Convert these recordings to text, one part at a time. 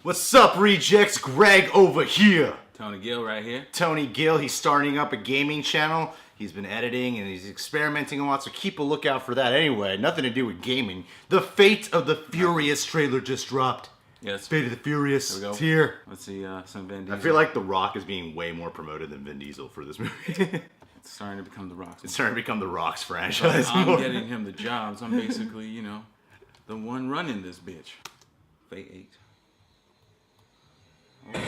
What's up, rejects? Greg over here. Tony Gill right here. Tony Gill, he's starting up a gaming channel. He's been editing and he's experimenting a lot, so keep a lookout for that. Anyway, nothing to do with gaming. The Fate of the Furious trailer just dropped. Yes. Fate of the Furious. Here we go. It's here. Let's see some Vin Diesel. I feel like The Rock is being way more promoted than Vin Diesel for this movie. It's starting to become The Rock's. It's starting to become The Rock's franchise. I'm getting him the jobs. I'm basically, you know, the one running this bitch. Fate 8. Oh.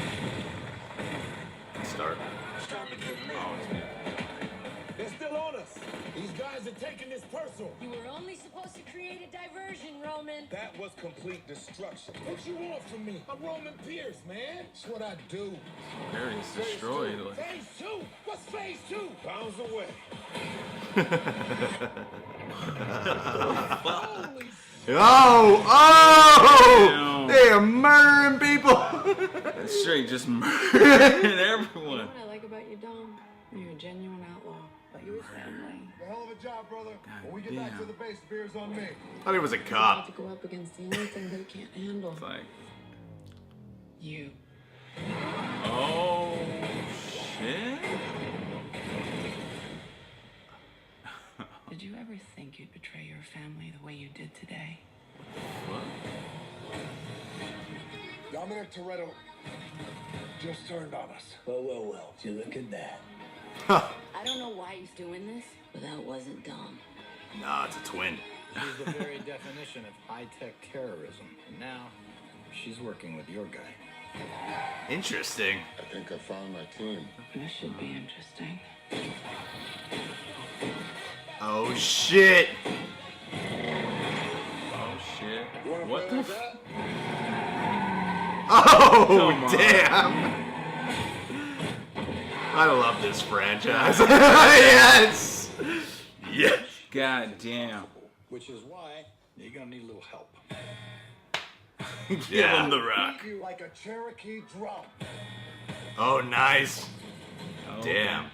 Start. They're still on us. These guys are taking this personal. You were only supposed to create a diversion, Roman. That was complete destruction. What you want from me? I'm Roman Pierce, man. That's what I do. Paris destroyed. Phase 2. What's phase 2? Bounds away. Holy Oh! They are murdering people! Straight just murdering everyone. What I like about you, Dom, you're a genuine outlaw, but you're family. A hell of a job, brother. God When we get back damn. to the base, the beer's on me. I thought he was a About cop. to go up against the only thing that he can't handle. It's like, You. oh, shit. Did you ever think you'd betray your family the way you did today? What? Dominic Toretto just turned on us. Well. You look at that. I don't know why he's doing this, but that wasn't dumb. Nah, it's a twin. She's the very definition of high-tech terrorism. And now, she's working with your guy. Interesting. I think I found my team. This should be interesting. Oh shit! Oh, shit. You wanna What play the like that? Oh Come on. damn! I love this franchise. Yes! Yes! God damn. Which is why you're gonna need a little help. Give Yeah. him the rock. Beat you like a Cherokee drum. Oh, nice. Oh, Damn.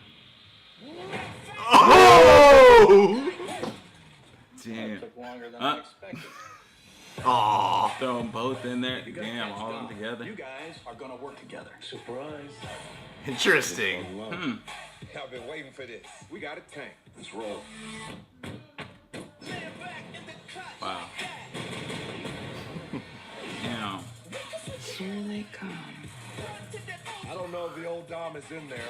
Oh! Damn. Took longer than I expected. Aw. Throw them both in there. You got Damn, catch all of them Dom. together. You guys are gonna work together. Surprise. Interesting. I've been waiting for this. We got a tank. Let's roll. Wow. Damn. Here they come. I don't know if the old Dom is in there.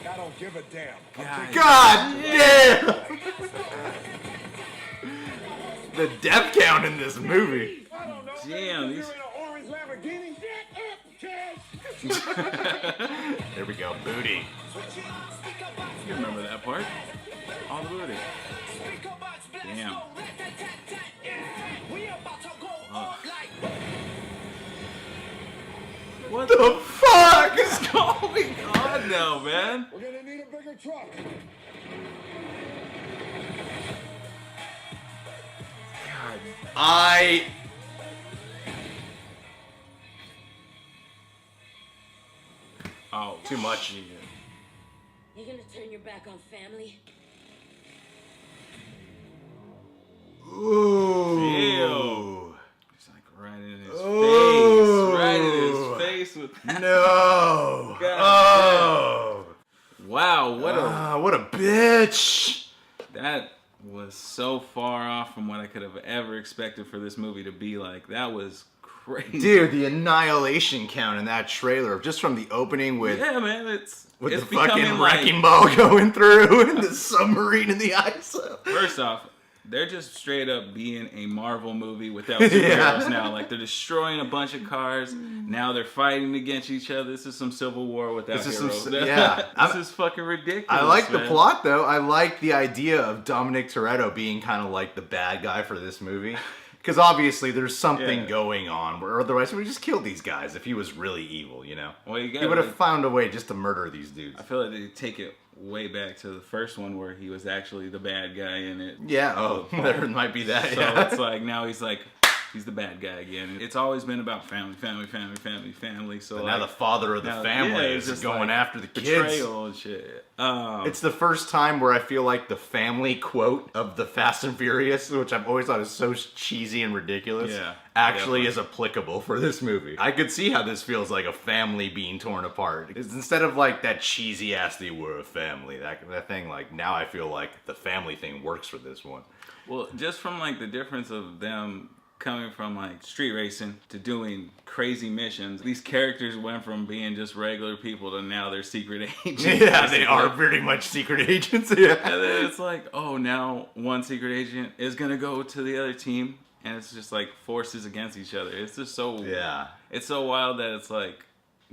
I don't give a damn. God. God damn! The death count in this movie. I don't know. Damn, these- You're in an orange Lamborghini. There we go, booty. You remember that part? All the booty. Damn. What The fuck is is going on now, man? We're gonna need a bigger truck. I... Oh, Too much. You gonna turn your back on family? Ooh. It's like right in his Ooh. face. Right in his face with No. Oh. Wow, what a What a bitch. that was so far off from what I could have ever expected for this movie to be like. That was crazy. Dude, the annihilation count in that trailer, just from the opening with Yeah, man, it's the becoming fucking like, wrecking ball going through and the submarine in the ice. First off, they're just straight up being a Marvel movie without superheroes now. Like, they're destroying a bunch of cars. Now they're fighting against each other. This is some Civil War without This is heroes. yeah. This is fucking ridiculous. I like the man. plot though. I like the idea of Dominic Toretto being kind of like the bad guy for this movie. Because obviously there's something Yeah. going on, where otherwise we just killed these guys if he was really evil, you know? Well, you He got would have found a way just to murder these dudes. I feel like they take it way back to the first one where he was actually the bad guy in it. Yeah, oh, there might be that, So yeah. it's like now he's like He's the bad guy again. It's always been about family. So But now the father of the family it's is just going like after the kids. betrayal and shit. It's the first time where I feel like the family quote of the Fast and Furious, which I've always thought is so cheesy and ridiculous, Yeah, actually definitely. is applicable for this movie. I could see how this feels like a family being torn apart. It's instead of like that cheesy ass "they were a family," that thing, like now I feel like the family thing works for this one. Well, just from like the difference of them coming from like street racing to doing crazy missions, these characters went from being just regular people to now they're secret agents. Yeah, they are pretty much secret agents. Yeah. And then it's like, oh, now one secret agent is gonna go to the other team, and it's just like forces against each other. It's just so it's so wild that it's like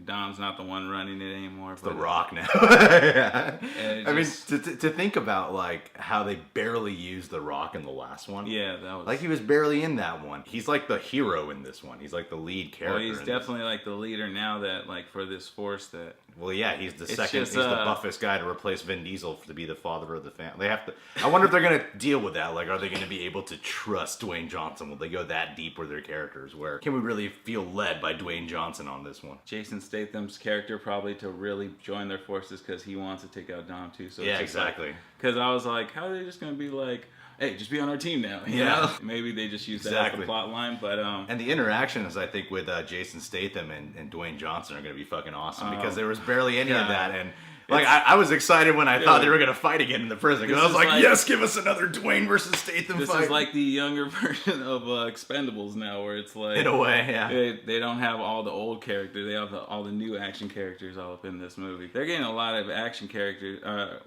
Dom's not the one running it anymore. The Rock now. Yeah. And I mean, to think about like how they barely used The Rock in the last one. yeah, that was Like he was barely in that one. He's like the hero in this one. He's like the lead character. well, he's in definitely like the leader now that like for this force that. this. Well, yeah, he's the It's second. just, He's the buffest guy to replace Vin Diesel to be the father of the family. They have to. I wonder if they're gonna deal with that. Like, are they gonna be able to trust Dwayne Johnson? Will they go that deep with their characters? Where can we really feel led by Dwayne Johnson on this one? Jason Statham's character probably to really join their forces because he wants to take out Dom too. So Yeah, exactly. Because I was like, how are they just gonna be like, hey, just be on our team now? You Yeah. know? Maybe they just use that as Exactly. a plot line, but And the interactions, I think, with Jason Statham and Dwayne Johnson are going to be fucking awesome because there was barely any of God. that. And like, I was excited when I thought they were going to fight again in the prison because I was This is like, like- yes, give us another Dwayne versus Statham this fight. is like the younger version of Expendables now, where it's like in a way, yeah. they don't have all the old characters; they have all the new action characters all up in this movie. They're getting a lot of action characters,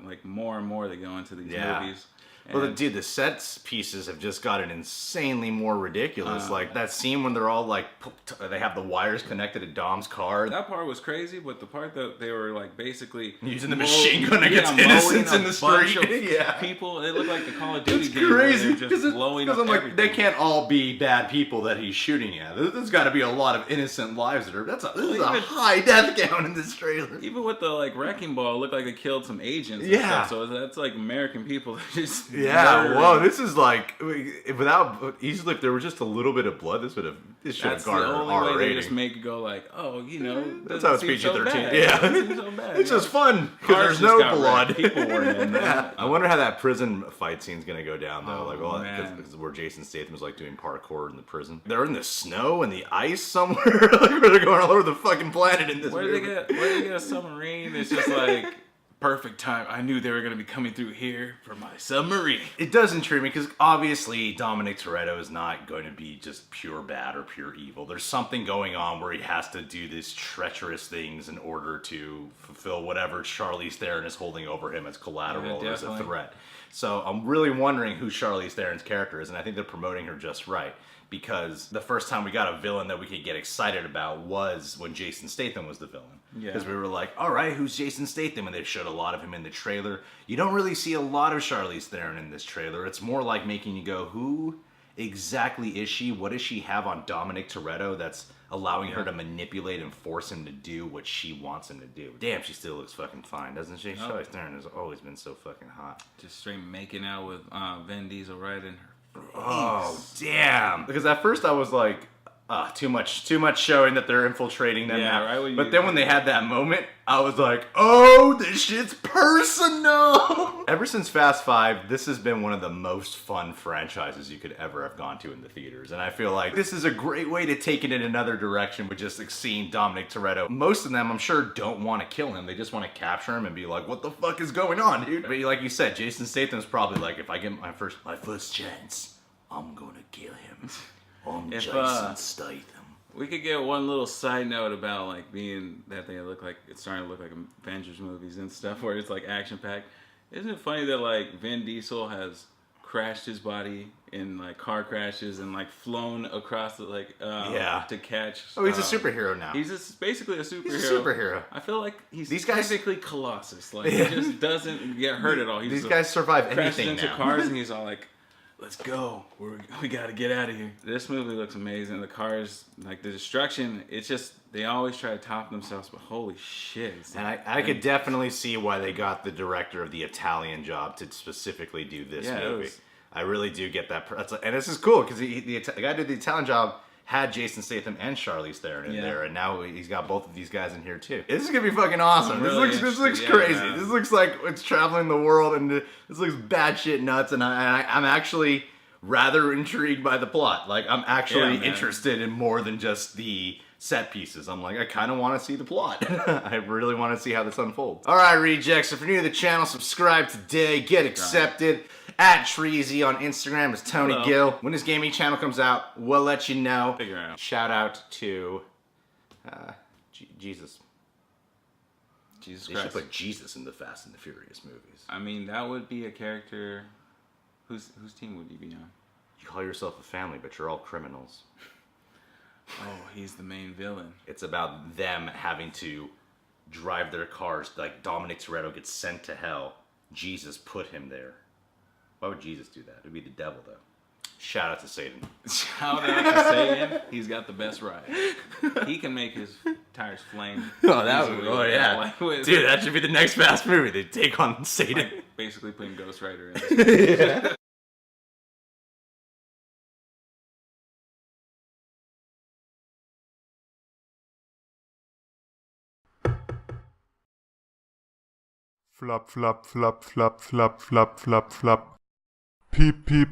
like more and more they go into these Yeah. movies. Well, And- dude, the sets pieces have just gotten insanely more ridiculous. Like that scene when they're all like, they have the wires connected to Dom's car. that part was crazy, but the part that they were like basically Using the machine gun against innocents in the bunch street. of Yeah. people. It looked like the Call of Duty It's game. where crazy they're just blowing up I'm like, everything. they can't all be bad people that he's shooting at. There's got to be a lot of innocent lives that are. This is a even- high death count in this trailer. Even with the like wrecking ball, it looked like they killed some agents. And Yeah. stuff. So that's like American people that just Yeah, murdering. whoa, this is like without easily if there was just a little bit of blood, this should have That's the garnered only R way they rating. just make it go like, oh, you know, That's how it's doesn't seem so PG-13. bad. Yeah, Doesn't seem so bad, it's you know? just fun because Cars there's just no got blood. wrecked. People weren't in there. Yeah. I wonder how that prison fight scene's gonna go down though. Oh, Like, well, man. because where Jason Statham is like doing parkour in the prison. They're in the snow and the ice somewhere. Like, where they're going all over the fucking planet in this Where did movie. they get a submarine? It's just like perfect time. I knew they were gonna be coming through here for my submarine. It does intrigue me because obviously Dominic Toretto is not going to be just pure bad or pure evil. There's something going on where he has to do these treacherous things in order to fulfill whatever Charlize Theron is holding over him as collateral Yeah, or as a definitely. threat. So I'm really wondering who Charlize Theron's character is, and I think they're promoting her just right. Because the first time we got a villain that we could get excited about was when Jason Statham was the villain. Yeah. Because we were like, all right, who's Jason Statham? And they showed a lot of him in the trailer. You don't really see a lot of Charlize Theron in this trailer. It's more like making you go, who exactly is she? What does she have on Dominic Toretto that's allowing her to manipulate and force him to do what she wants him to do? Damn, she still looks fucking fine, doesn't she? Charlize Theron has always been so fucking hot. Just straight making out with Vin Diesel right in her. Oh, damn. Because at first I was like, too much showing that they're infiltrating them Yeah, now. right when But you- then when they had that moment, I was like, oh, this shit's personal. Ever since Fast 5, this has been one of the most fun franchises you could ever have gone to in the theaters. And I feel like this is a great way to take it in another direction with just like, seeing Dominic Toretto. Most of them, I'm sure, don't want to kill him. They just want to capture him and be like, what the fuck is going on, dude? But like you said, Jason Statham's probably like, if I get my first chance, I'm gonna kill him. I'm If, Jason Statham. We could get one little side note about like being that they look like it's starting to look like Avengers movies and stuff where it's like action packed. Isn't it funny that like Vin Diesel has crashed his body in like car crashes and like flown across the like Yeah. to catch? Oh, he's a superhero now. He's basically a superhero. He's a superhero. I feel like he's These guys- technically Colossus. Like he just doesn't get hurt at all. He's These a- guys survive crashes anything into now. cars and he's all like, let's go. We gotta get out of here. This movie looks amazing. The cars, like the destruction, it's just, they always try to top themselves, but holy shit. And I could definitely see why they got the director of the Italian job to specifically do this Yeah, it movie. was- I really do get that. And this is cool because the guy who did the Italian Job had Jason Statham and Charlize Theron in there, and now he's got both of these guys in here too. This is gonna be fucking awesome. This looks crazy. This looks like it's traveling the world, and this looks batshit nuts. And I'm actually rather intrigued by the plot. Like I'm actually interested in more than just the set pieces. I'm like, I kind of want to see the plot. I really want to see how this unfolds. All right, rejects. If you're new to the channel, subscribe today. Get accepted. At Treasy on Instagram is Tony Gill. When this gaming channel comes out, we'll let you know. Figure out. Shout out to Jesus. Jesus They Christ. should put Jesus in the Fast and the Furious movies. I mean, that would be a character. Whose team would he be on? You call yourself a family, but you're all criminals. Oh, he's the main villain. It's about them having to drive their cars. Like Dominic Toretto gets sent to hell. Jesus put him there. Why would Jesus do that? It would be the devil, though. Shout out to Satan. Shout out to Satan. He's got the best ride. He can make his tires flame. Oh, yeah. Dude, that should be the next Fast movie. They take on Satan. Like basically putting Ghost Rider in. Yeah. Flop, flop, flop, flop, flop, flop, flop, flop. Peep, peep.